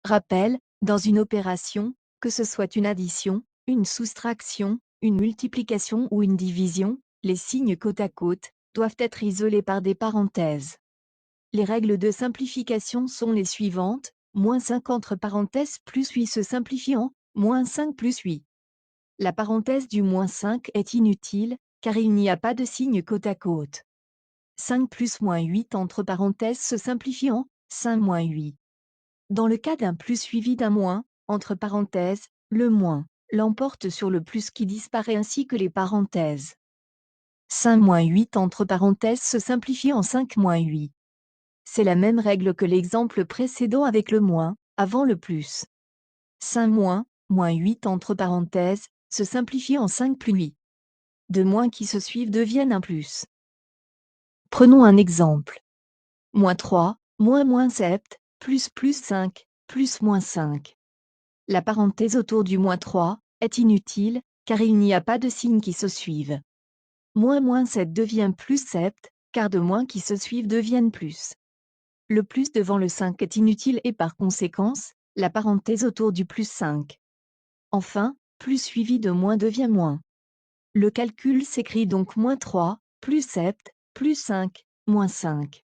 Rappel, dans une opération, que ce soit une addition, une soustraction, une multiplication ou une division, les signes côte à côte doivent être isolés par des parenthèses. Les règles de simplification sont les suivantes: -5 entre parenthèses plus 8 se simplifie en -5 plus 8. La parenthèse du -5 est inutile, car il n'y a pas de signe côte à côte. 5 plus -8 entre parenthèses se simplifie en 5 moins 8. Dans le cas d'un plus suivi d'un moins, entre parenthèses, le moins l'emporte sur le plus qui disparaît ainsi que les parenthèses. 5 moins 8 entre parenthèses se simplifie en 5 moins 8. C'est la même règle que l'exemple précédent avec le moins, avant le plus. 5 moins 8 entre parenthèses, se simplifie en 5 plus 8. Deux moins qui se suivent deviennent un plus. Prenons un exemple. -3, moins 7, plus 5, plus -5. La parenthèse autour du -3 est inutile, car il n'y a pas de signes qui se suivent. -7 devient +7, car de moins qui se suivent deviennent plus. Le plus devant le 5 est inutile et par conséquence, la parenthèse autour du +5. Enfin, plus suivi de moins devient moins. Le calcul s'écrit donc -3, +7, +5, -5.